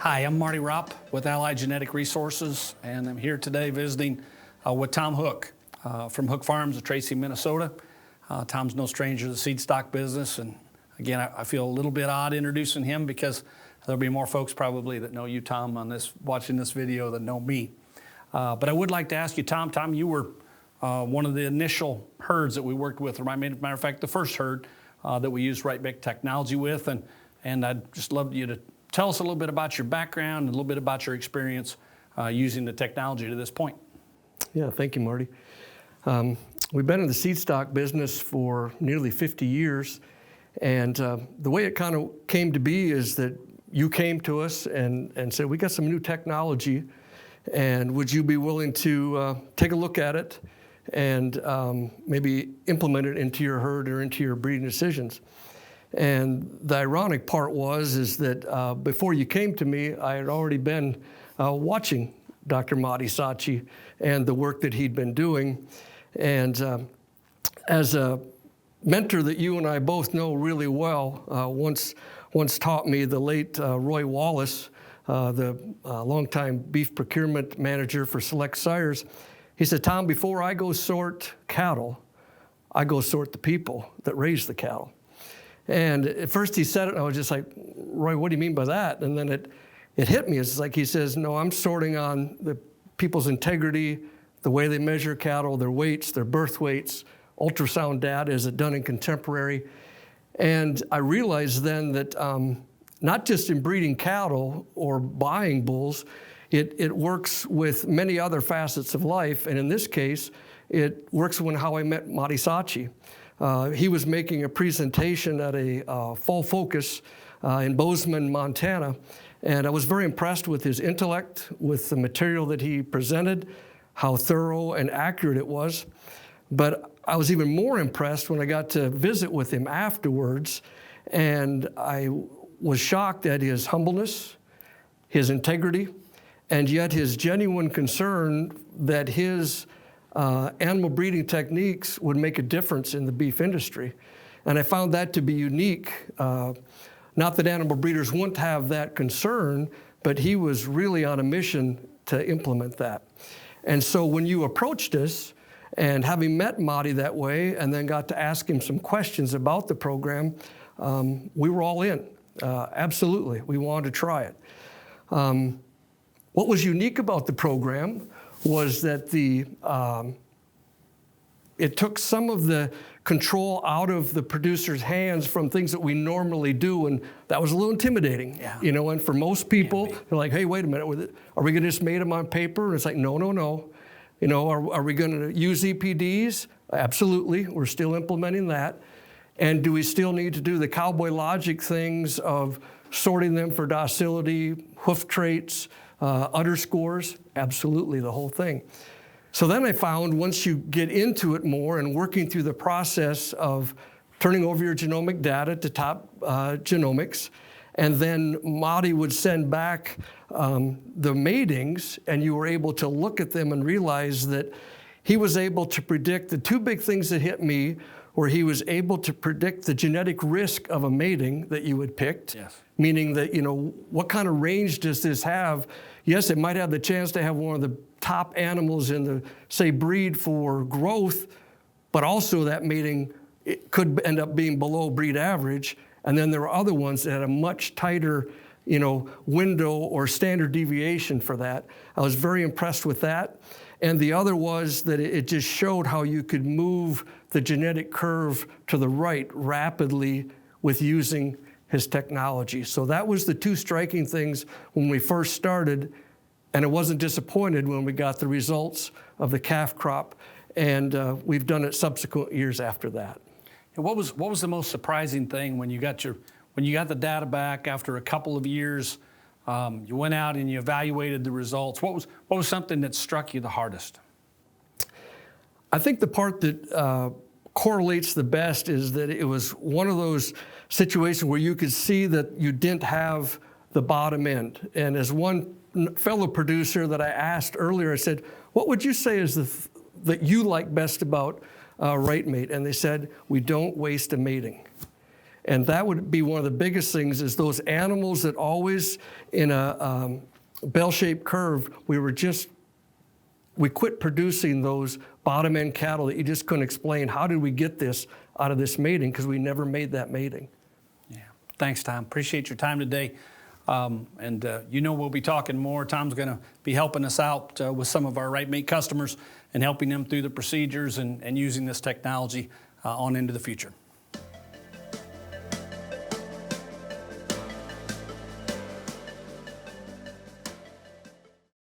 Hi, I'm Marty Ropp with Allied Genetic Resources, and I'm here today visiting with Tom Hook from Hook Farms of Tracy, Minnesota. Tom's no stranger to the seed stock business, and again, I feel a little bit odd introducing him because there'll be more folks probably that know you, Tom, on this watching this video than know me. But I would like to ask you, Tom, you were one of the initial herds that we worked with, or matter of fact, the first herd that we used RightMate Technology with, and I'd just love you to tell us a little bit about your background and a little bit about your experience using the technology to this point. Yeah, thank you, Marty. We've been in the seed stock business for nearly 50 years, and the way it kind of came to be is that you came to us and said, we got some new technology, and would you be willing to take a look at it and maybe implement it into your herd or into your breeding decisions? And the ironic part is that before you came to me, I had already been watching Dr. Matti Sachi and the work that he'd been doing. And as a mentor that you and I both know really well, once taught me the late Roy Wallace, the longtime beef procurement manager for Select Sires. He said, Tom, before I go sort cattle, I go sort the people that raise the cattle. And at first he said it, and I was just like, Roy, what do you mean by that? And then it hit me. It's like he says, no, I'm sorting on the people's integrity, the way they measure cattle, their weights, their birth weights, ultrasound data, is it done in contemporary? And I realized then that not just in breeding cattle or buying bulls, it works with many other facets of life. And in this case, it works with how I met Matti Sachi. He was making a presentation at a Fall Focus in Bozeman, Montana, and I was very impressed with his intellect, with the material that he presented, how thorough and accurate it was. But I was even more impressed when I got to visit with him afterwards, and I was shocked at his humbleness, his integrity, and yet his genuine concern that his animal breeding techniques would make a difference in the beef industry. And I found that to be unique. Not that animal breeders wouldn't have that concern, but he was really on a mission to implement that. And so when you approached us, and having met Matti that way, and then got to ask him some questions about the program, we were all in. Absolutely, we wanted to try it. What was unique about the program was that it took some of the control out of the producer's hands from things that we normally do, and that was a little intimidating. Yeah. You know, and for most people, they're like, hey, wait a minute, are we gonna just made them on paper? And it's like, no. You know, are we gonna use EPDs? Absolutely, we're still implementing that. And do we still need to do the cowboy logic things of sorting them for docility, hoof traits, udder scores? Absolutely, the whole thing. So then I found once you get into it more and working through the process of turning over your genomic data to Top Genomics, and then Matti would send back the matings, and you were able to look at them and realize that he was able to predict the two big things that hit me, where he was able to predict the genetic risk of a mating that you had picked, yes. Meaning that, you know, what kind of range does this have? Yes, it might have the chance to have one of the top animals in the, say, breed for growth, but also that mating, it could end up being below breed average. And then there are other ones that had a much tighter, you know, window or standard deviation for that. I was very impressed with that. And the other was that it just showed how you could move the genetic curve to the right rapidly with using his technology. So that was the two striking things when we first started, and I wasn't disappointed when we got the results of the calf crop, and we've done it subsequent years after that. And what was the most surprising thing when you got the data back after a couple of years? You went out and you evaluated the results. What was something that struck you the hardest? I think the part that correlates the best is that it was one of those situations where you could see that you didn't have the bottom end. And as one fellow producer that I asked earlier, I said, what would you say is that you like best about RightMate? And they said, we don't waste a mating. And that would be one of the biggest things, is those animals that always in a bell-shaped curve, we quit producing those bottom end cattle that you just couldn't explain. How did we get this out of this mating? Because we never made that mating. Yeah. Thanks, Tom. Appreciate your time today. We'll be talking more. Tom's going to be helping us out with some of our RightMate customers and helping them through the procedures and using this technology on into the future.